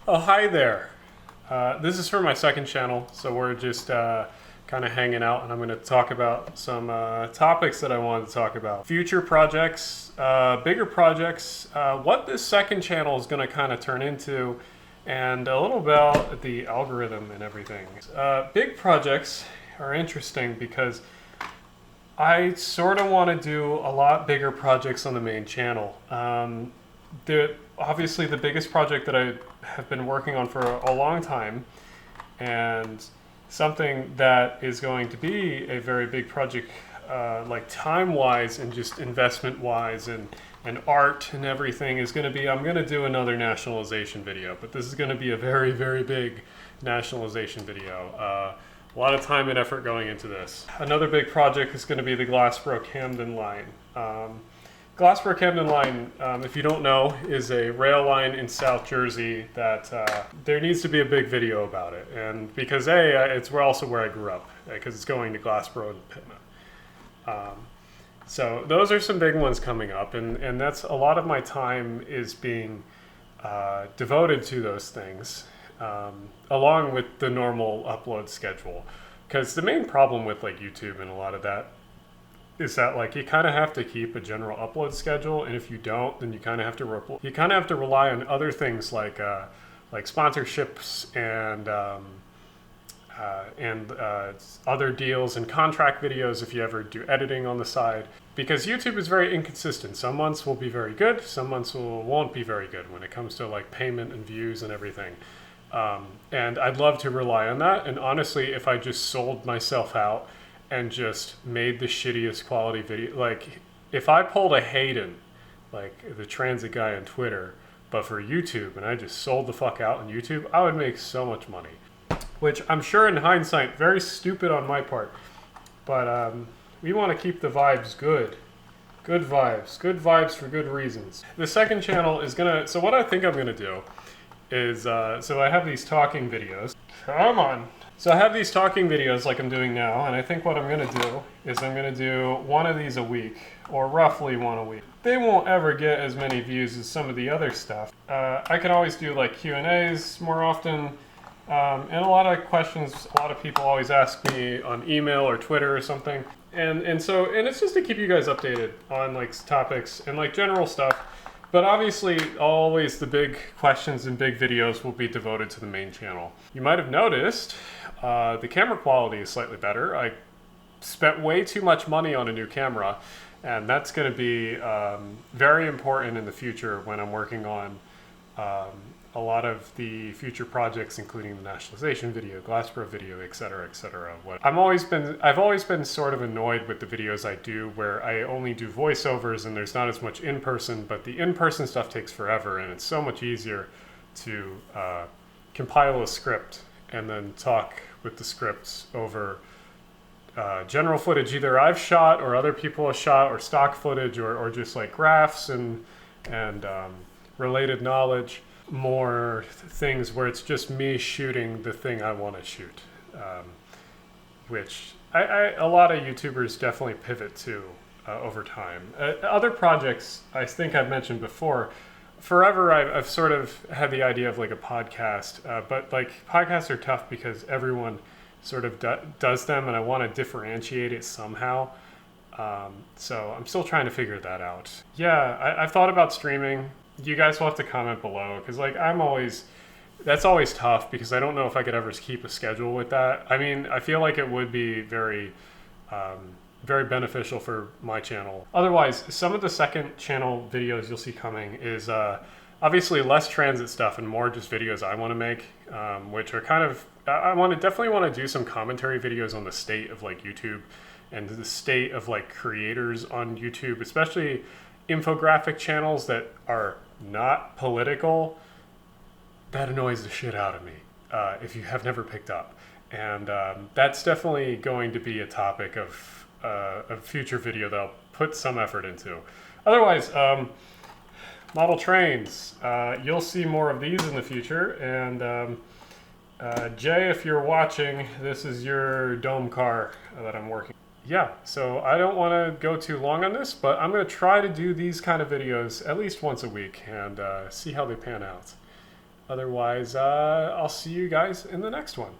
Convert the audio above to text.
Oh, hi there. This is for my second channel, so we're just kind of hanging out, and I'm going to talk about some topics that I wanted to talk about. Future projects, bigger projects, what this second channel is going to kind of turn into, and a little about the algorithm and everything. Big projects are interesting because I sort of want to do a lot bigger projects on the main channel. Obviously the biggest project that I have been working on for a long time, and something that is going to be a very big project, like time-wise and just investment-wise and art and everything, is going to be, I'm going to do another nationalization video, but this is going to be a very, very big nationalization video. A lot of time and effort going into this. Another big project is going to be the Glassboro-Camden line. Glassboro-Camden line, if you don't know, is a rail line in South Jersey that there needs to be a big video about it. And because it's also where I grew up, because it's going to Glassboro and Pitman. So those are some big ones coming up, and that's a lot of my time is being devoted to those things, along with the normal upload schedule. Because the main problem with like YouTube and a lot of that is that like you kind of have to keep a general upload schedule, and if you don't, then you kind of have to rely on other things like sponsorships and other deals and contract videos if you ever do editing on the side, because YouTube is very inconsistent. Some months will be very good, some months won't be very good when it comes to like payment and views and everything. And I'd love to rely on that, and honestly, if I just sold myself out and just made the shittiest quality video, like if I pulled a Hayden, like the transit guy on Twitter, but for YouTube, and I just sold the fuck out on YouTube, I would make so much money. Which I'm sure in hindsight, very stupid on my part, but we want to keep the vibes good. Good vibes for good reasons. The second channel is gonna, so what I think I'm gonna do is, so I have these talking videos. Come on. So I have these talking videos like I'm doing now, and I think what I'm going to do is I'm going to do one of these a week, or roughly one a week. They won't ever get as many views as some of the other stuff. I can always do like Q&As more often, and a lot of questions a lot of people always ask me on email or Twitter or something. And it's just to keep you guys updated on like topics and like general stuff. But obviously, always the big questions and big videos will be devoted to the main channel. You might have noticed the camera quality is slightly better. I spent way too much money on a new camera, and that's going to be very important in the future when I'm working on a lot of the future projects, including the nationalization video, Glassboro video, etc., etc. I've always been sort of annoyed with the videos I do where I only do voiceovers and there's not as much in-person, but the in-person stuff takes forever, and it's so much easier to compile a script and then talk with the scripts over general footage either I've shot or other people have shot, or stock footage, or just like graphs and related knowledge. More things where it's just me shooting the thing I want to shoot, which a lot of YouTubers definitely pivot to over time. Other projects I think I've mentioned before. Forever I've sort of had the idea of like a podcast, but like podcasts are tough because everyone sort of does them, and I want to differentiate it somehow. So I'm still trying to figure that out. Yeah, I've thought about streaming. You guys will have to comment below, because like that's always tough because I don't know if I could ever keep a schedule with that. I mean, I feel like it would be very beneficial for my channel. Otherwise, some of the second channel videos you'll see coming is obviously less transit stuff and more just videos I want to make, which are kind of, definitely want to do some commentary videos on the state of like YouTube and the state of like creators on YouTube, especially infographic channels that are not political. That annoys the shit out of me, if you have never picked up. And that's definitely going to be a topic of a future video that I'll put some effort into. Otherwise, model trains. You'll see more of these in the future. And Jay, if you're watching, this is your dome car that I'm working. Yeah, so I don't want to go too long on this, but I'm going to try to do these kind of videos at least once a week and see how they pan out. Otherwise, I'll see you guys in the next one.